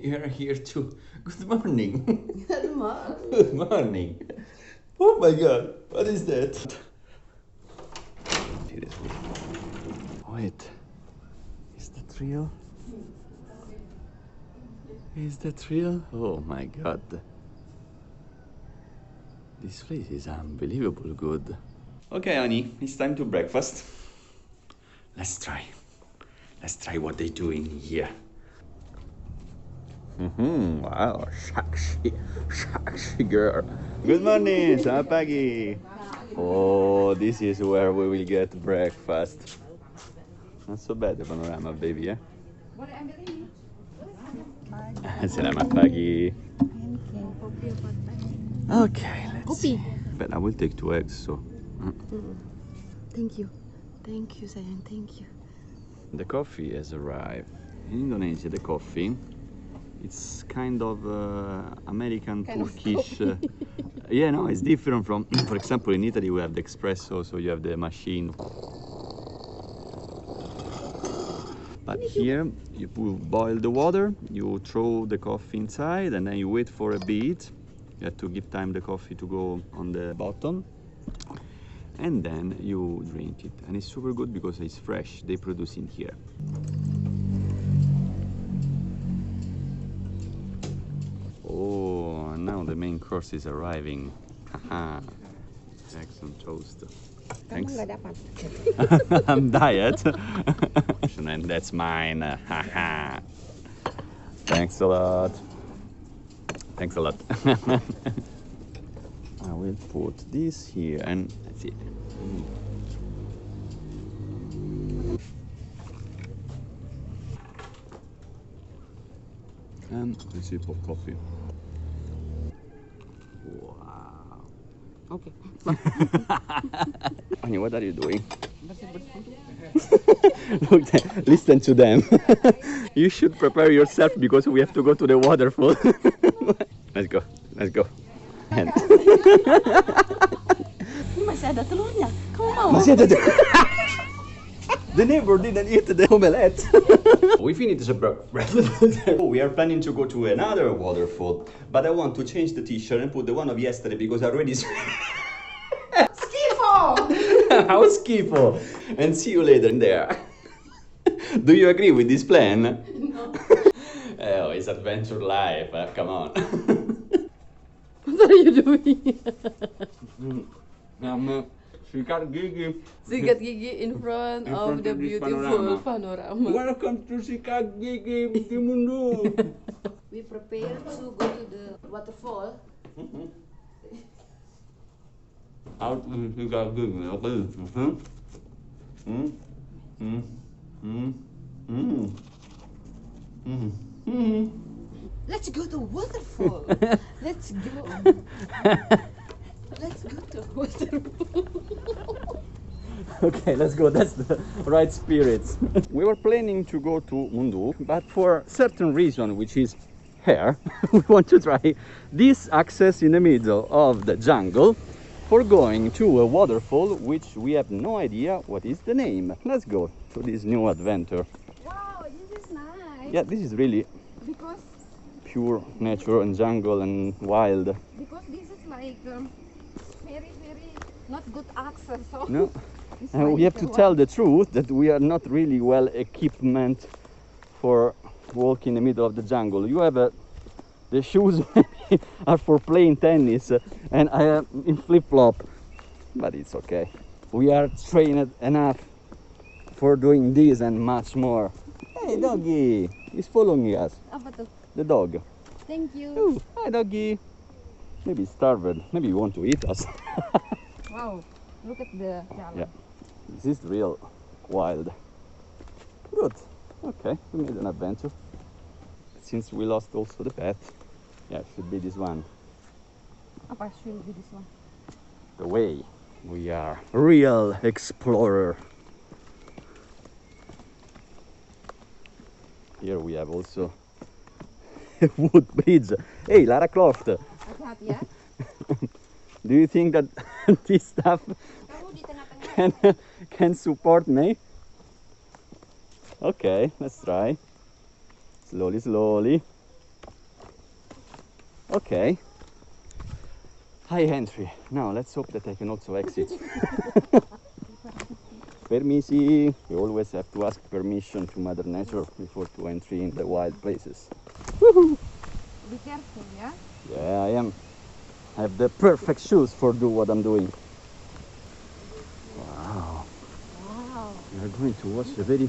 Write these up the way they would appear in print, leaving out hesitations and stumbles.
you're here too. Good morning. Good morning. Good morning. Oh my God, what is that? Seriously. Wait, is that real? Is that real? Oh my God. This place is unbelievable good. Okay, honey, it's time to breakfast. Let's try. Let's try what they do in here. Wow, sexy girl. Good morning, selamat pagi. Oh, this is where we will get breakfast. Not so bad, the panorama, baby, eh? Selamat pagi. Okay, let's see. But I will take 2 eggs, so. Thank you. Thank you, sayang. Thank you. The coffee has arrived. In Indonesia, the coffee, it's kind of American, Turkish. Yeah, no, it's different from, for example, in Italy we have the espresso, so you have the machine. But here, you boil the water, you throw the coffee inside, and then you wait for a bit. You have to give time the coffee to go on the bottom. And then you drink it. And it's super good because it's fresh. They produce in here. Oh, now the main course is arriving. Haha. Eggs on toast. Thanks. I'm diet. And that's mine. Haha. Thanks a lot. Thanks a lot. I will put this here and that's it. And a sip of coffee. Wow. Okay. Annie, what are you doing? Look, listen to them. You should prepare yourself because we have to go to the waterfall. Let's go. Let's go. And Masih ada telurnya. Kamu mau? masih ada. The neighbor didn't eat the omelette. We finished the breakfast. We are planning to go to another waterfall, but I want to change the t-shirt and put the one of yesterday because I already Schifo! How schifo! And see you later in there. Do you agree with this plan? No. Oh, it's adventure life. Come on. What are you doing? Sikat gigi. Sikat gigi in front of the beautiful panorama. Welcome to Sikat Gigi Mundu. We prepare to go to the waterfall. Out to Sikat Gigi. Let's go to waterfall. Let's go. Let's go to waterfall. Okay, let's go. That's the right spirits. We were planning to go to Mundu, but for certain reason, which is here, we want to try this access in the middle of the jungle for going to a waterfall, which we have no idea what is the name. Let's go to this new adventure. Wow, this is nice. Yeah, this is really Because pure nature and jungle and wild. this is like very not good access. So No. it's And we have like, to tell the truth that we are not really well equipment for walking in the middle of the jungle. You have the shoes are for playing tennis and I am in flip-flop, but it's okay. We are trained enough for doing this and much more. Hey doggy, he's following us. Apa tuh? The dog. Thank you. Oh, hi doggy. Maybe he's starved. Maybe he want to eat us. Wow, look at the jalan. Yeah. This is real wild. Good. Okay, we made an adventure. Since we lost also the pet, yeah, it should be this one. Apa should be this one? The way. We are real explorer. Here we have also a wood bridge. Hey, Lara Croft, Hati-hati ya. do you think that this stuff Kamu di tengah-tengah. can support me? Okay, let's try. Slowly, slowly. Okay. High entry. Now let's hope that I can also exit. Permisi. You always have to ask permission to Mother Nature before to entry in the wild places. Woohoo! Be careful, yeah? Yeah, I am. I have the perfect shoes for do what I'm doing. Wow. Wow. We are going to watch a very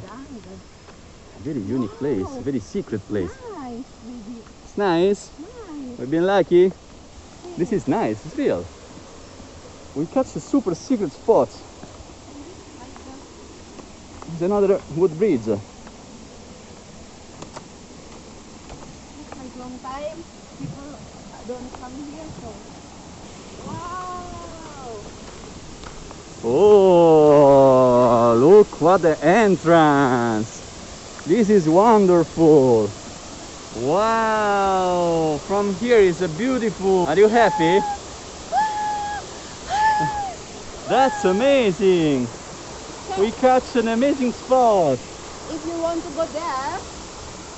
unique place, a very secret place. Nice, baby. It's nice. Nice. We've been lucky. This is nice. It's real. We catch a super secret spot. There's another wood bridge. Looks like long time. People don't come here, so. Wow. Oh, look what the entrance. This is wonderful. Wow, from here is a beautiful. Are you happy? That's amazing. We catch an amazing spot. If you want to go there,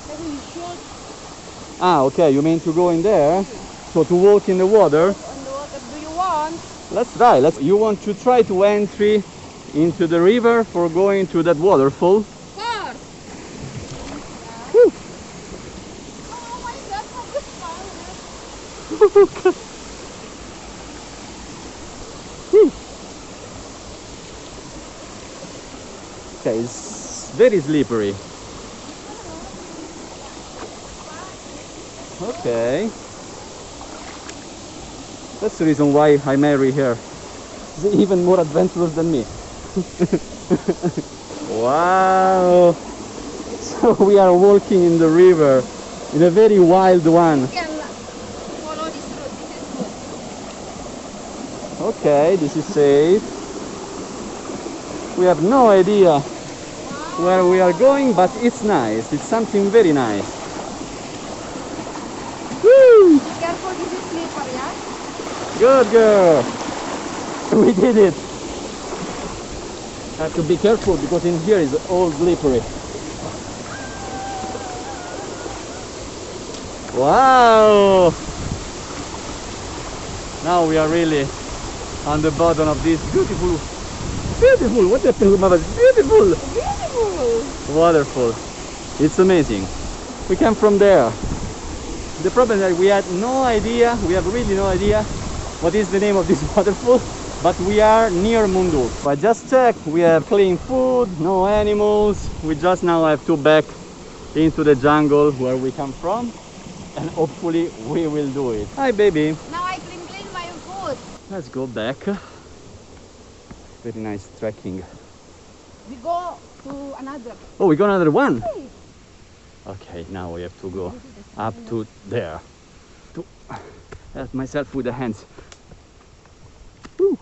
maybe you should Ah, okay, you mean to go in there? So to walk in the water? on the water. Do you want? Let's try. You want to try to entry into the river for going to that waterfall? Of course. Whew. Oh my God, how this fun. Okay, it's very slippery. Okay. That's the reason why I marry her. She's even more adventurous than me. Wow. So we are walking in the river in a very wild one. You can follow this route. This is good. Okay, this is safe. We have no idea where we are going, but it's nice. It's something very nice. Woo! Be careful, this is slippery, yeah? Good girl. We did it. Have to be careful because in here is all slippery. Wow! Now we are really on the bottom of this beautiful, what happened, Mama? Beautiful Beautiful. waterfall. It's amazing. We came from there. The problem is that we had no idea, we have really no idea what is the name of this waterfall, but we are near Munduk. I just checked, we have clean food, no animals. We just now have to back into the jungle where we come from, and hopefully we will do it. Hi baby. Now I clean my food. Let's go back. Very nice trekking. We go to another. Oh, we got another one. Hey. Okay, now we have to go up to there to help myself with the hands. Woo.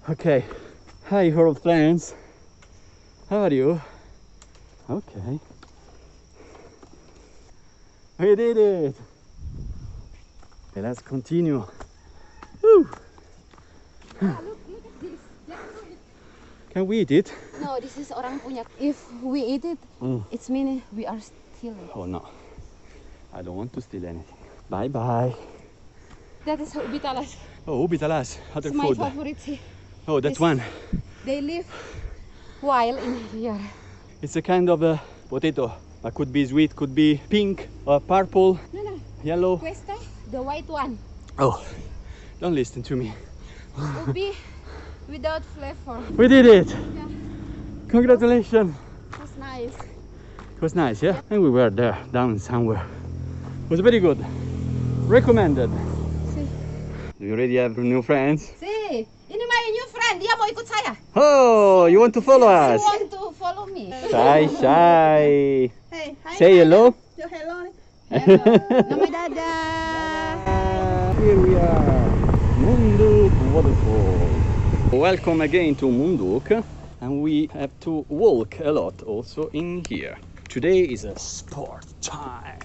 Okay, hi old friends, how are you? Okay, we did it. Okay, let's continue. Woo. Look at this. Can we eat it? No, this is orang punya. If we eat it, it's meaning we are stealing. Oh no, I don't want to steal anything. Bye bye. That is ubi talas. Oh, ubi talas, other It's my food. favorite. Oh, that's This- one. They live wild in here. It's a kind of a potato. It could be sweet, could be pink, or purple, No. yellow. Questo, the white one. Oh, don't listen to me. Ubi without flavor. We did it! Yeah, Congratulations! that's nice. It was nice, yeah? And we were there, down somewhere. It was very good. Recommended. See. Do you already have new friends? See, ini my new friend. Dia mau ikut saya. Oh, you want to follow You us? want to follow me? Shy. Hey, hi. Say hello. Hello. Nama dadah. Here we are, Munduk Waterfall. Welcome again to Munduk, and we have to walk a lot also in here. Today is a sport time.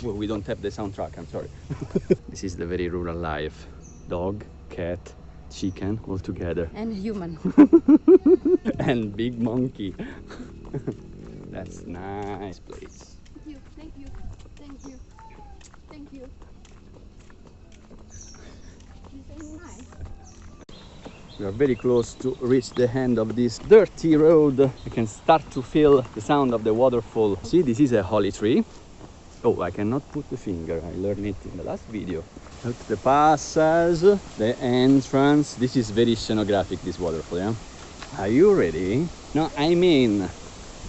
Well, we don't have the soundtrack, I'm sorry. This is the very rural life. Dog, cat, chicken, all together. And human. And big monkey. That's nice place. Thank you, thank you, thank you, thank you. This is nice. We are very close to reach the end of this dirty road. You can start to feel the sound of the waterfall. See, this is a holly tree. Oh, I cannot put the finger. I learned it in the last video. Look, the passage, the entrance. This is very scenographic, this waterfall, yeah? Are you ready? No, I mean,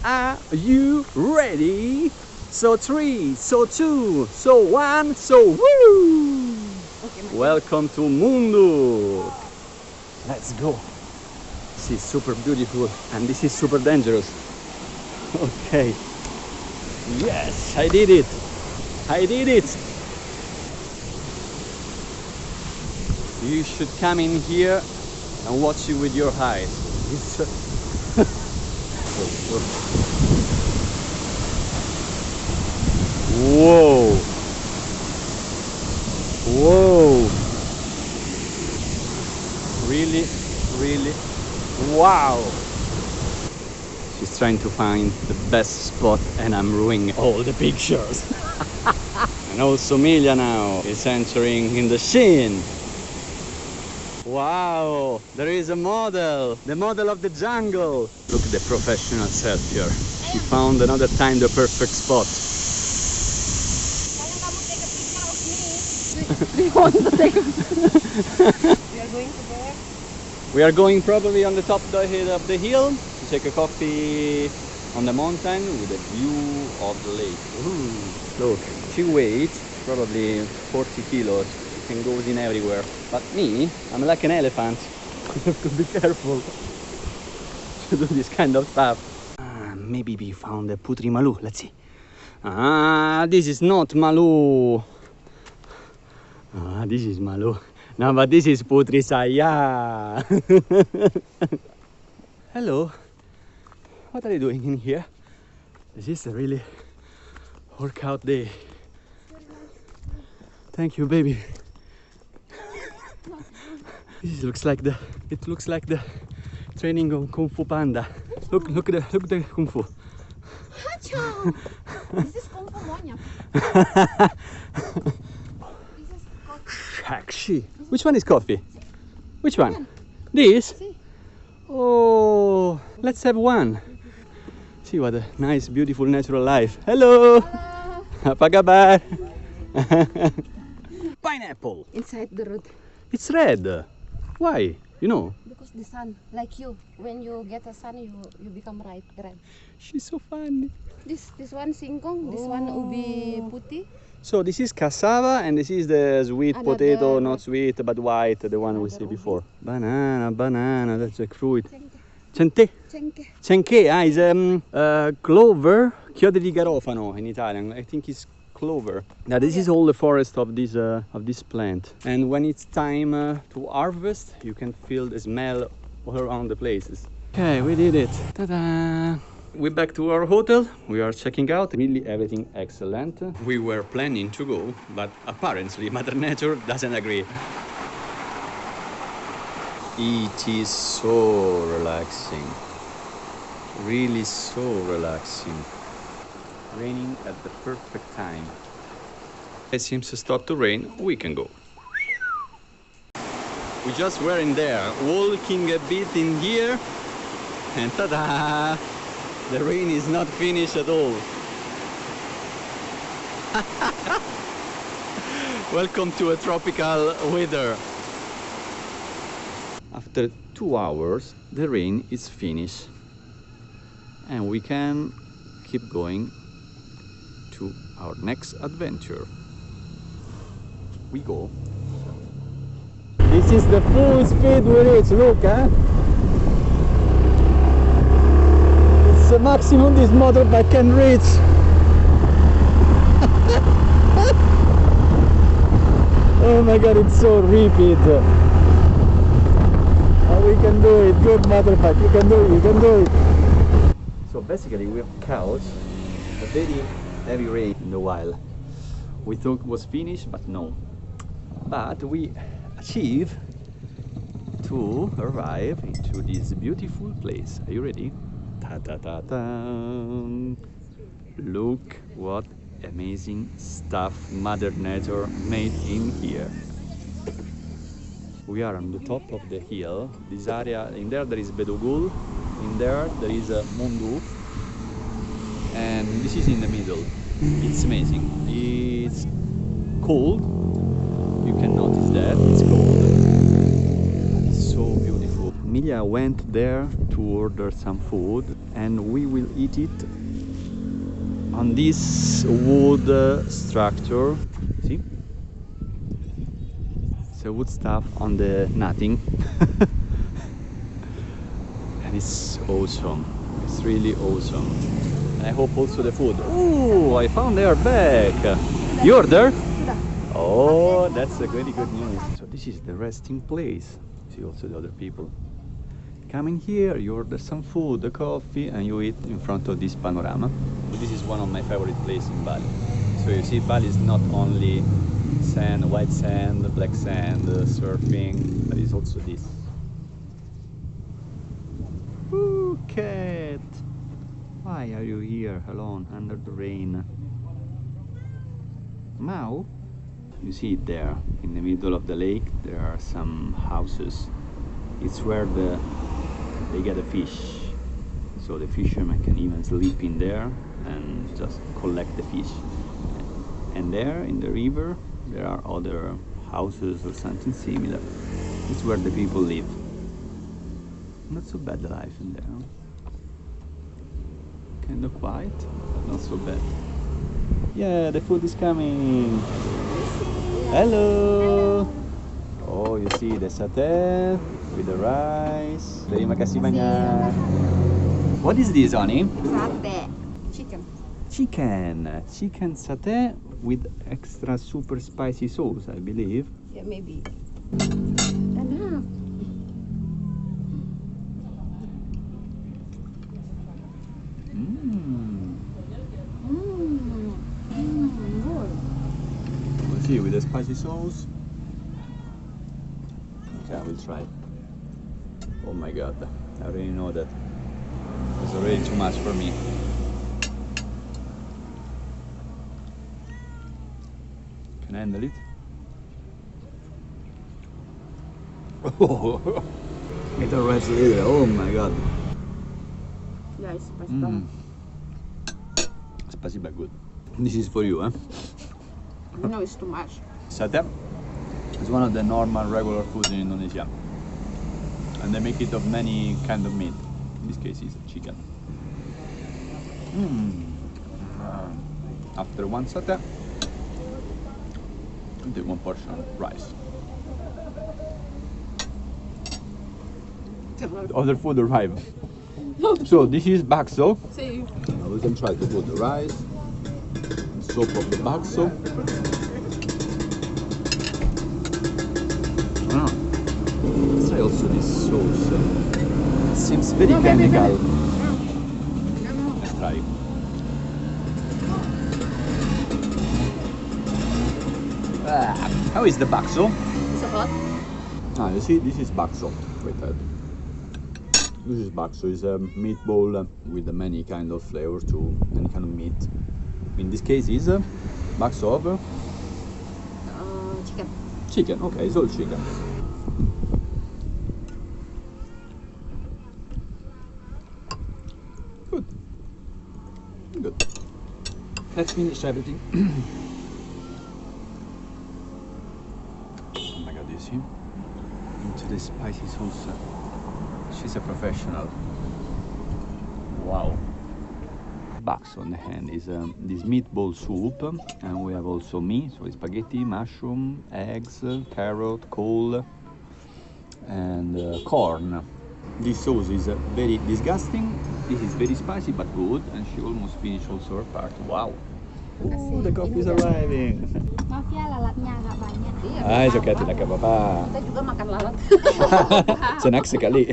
are you ready? So 3, so 2, so 1, so woo! Okay, Welcome to Mundo! Let's go! This is super beautiful and this is super dangerous. Okay. Yes, I did it! I did it! You should come in here and watch it with your eyes. It's Whoa! Whoa! Really, really, wow! She's trying to find the best spot and I'm ruining all the pictures. And also Milia now is entering in the scene. Wow, there is a model, the model of the jungle. Look at the professional self here. She found another time the perfect spot. Do you want to take a We are going to there. We are going probably on the top of the hill to take a coffee on the mountain with a view of the lake. Ooh, look, she weighs probably 40 kilos. She can go in everywhere. But me, I'm like an elephant. You have to be careful to do this kind of stuff. Maybe we found a Putri Malu. Let's see. This is not Malu. This is Malu. No, but this is Putri Saya. Hello. What are you doing in here? This is a really workout day. Thank you, baby. It looks like the training on Kung Fu Panda. Look at the Kung Fu. Hacho! This is Kung Fu Monya. This is Shakshi. Which one is coffee? Which one? This? See? Oh, let's have one. See what a nice, beautiful, natural life. Hello. Hello. Apa kabar? Pineapple. Inside the road. It's red. Why? You know? Because the sun, like you, when you get a sun, you become red. She's so funny. This one singkong, this one ubi putih. So this is cassava and this is the sweet Another- potato, not sweet but white, the one we see before. Banana, that's a fruit. Cente. Cengkeh. Cengkeh is clover, chiodi di garofano in Italian. I think it's clover. Now this is all the forest of this plant. And when it's time to harvest, you can feel the smell all around the places. Okay, we did it. Ta-da! We're back to our hotel. We are checking out. Really everything excellent. We were planning to go, but apparently Mother Nature doesn't agree. It is so relaxing. Really so relaxing. Raining at the perfect time. It seems to start to rain. We can go. We just were in there, walking a bit in here, and ta-da! The rain is not finished at all. Welcome to a tropical weather. After 2 hours, the rain is finished, and we can keep going to our next adventure. We go. This is the full speed we reach, look, eh? It's the maximum this motorbike can reach. Oh my god, it's so rapid. Oh, we can do it, good motorbike, you can do it, you can do it. So basically we have caught a very heavy rain in the while. We thought it was finished, but no. But we achieved to arrive into this beautiful place. Are you ready? Ta ta ta ta. Look what amazing stuff Mother Nature made in here. We are on the top of the hill. This area, in there is Bedugul, in there is Mundu, and this is in the middle. It's amazing. It's cold. You can notice that it's cold. It's so beautiful. Emilia went there to order some food, and we will eat it on this wood structure. See? It's a wood stuff on the nothing. And it's awesome. It's really awesome. And I hope also the food. Oh, I found their bag. You order? Oh, that's a very good news. So this is the resting place. See also the other people. Come in here, you order some food, a coffee, and you eat in front of this panorama. This is one of my favorite places in Bali. So you see, Bali is not only sand, white sand, black sand, surfing, there is also this. Ooh, cat! Why are you here alone under the rain? Mao? You see it there, in the middle of the lake, there are some houses. It's where they get a fish. So the fishermen can even sleep in there and just collect the fish. And there in the river there are other houses or something similar. It's where the people live. Not so bad life in there. Kind of quiet, but not so bad. Yeah, the food is coming. Hello. Oh, you see the satay with the rice. Terima kasih banyak. What is this, honey? Satay. Chicken. Chicken satay with extra super spicy sauce, I believe. Yeah, maybe. Enough. Good. We'll see with the spicy sauce. Okay, I will try. Oh my god, I already know that. It's already too much for me. Can I handle it? Oh, it already little. Oh my god. Yeah, it's spicy. Spicy but good. This is for you, huh? No, it's too much. Satay is one of the normal regular foods in Indonesia. And they make it of many kind of meat. In this case it's chicken. After one satay, I'll take one portion of rice. The other food arrived. So this is bakso. See. Now we can try to put the rice, the soup of the bakso. Let's try also this sauce. It seems very chemical. Let's try. How is the bakso? It's hot. You see, this is bakso. Wait, this is bakso. It's a meatball with many kind of flavor to any kind of meat. In this case, is bakso of Chicken. chicken. Okay, it's all chicken. Good. Good. Let's finish everything. Oh my god, you see? Into the spicy sauce. She's a professional. Wow. Bakso on the hand is this meatball soup, and we have also meat, so spaghetti, mushroom, eggs, carrot, coal, and corn. This sauce is very disgusting. This is very spicy but good, and she almost finished also her part. Wow. Oh, the coffee is arriving. Maaf ya, lalatnya agak banyak. It's okay, tidak apa-apa. Kita juga makan lalat. Senang sekali.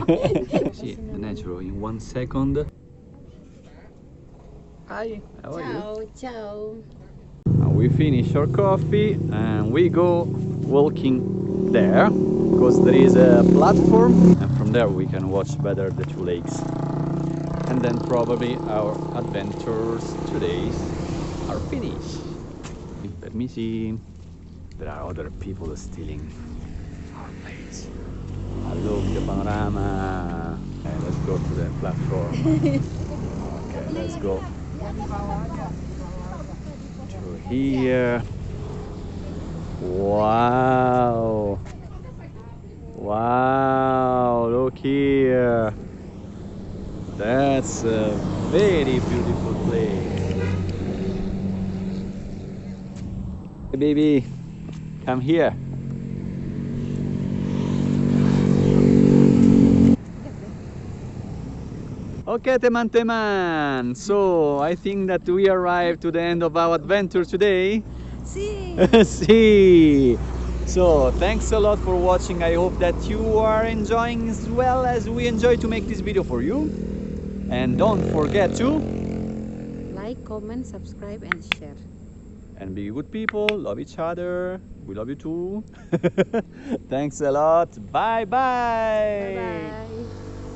See the natural in 1 second. Hi, how are you? Ciao. We finish our coffee and we go walking there because there is a platform, and from there we can watch better the two lakes. and then probably our adventures today are finished. Let me see. There are other people stealing our place. Hello, the panorama. Okay, let's go to the platform. Okay, let's go to here. Wow. Wow, look here. That's a very beautiful place. Hey baby, come here. Okay, teman-teman. So I think that we arrived to the end of our adventure today. See. See. So thanks a lot for watching. I hope that you are enjoying as well as we enjoy to make this video for you. And don't forget to Like, comment, subscribe, and share. and be good people. Love each other. We love you too. Thanks a lot. Bye bye. Bye bye.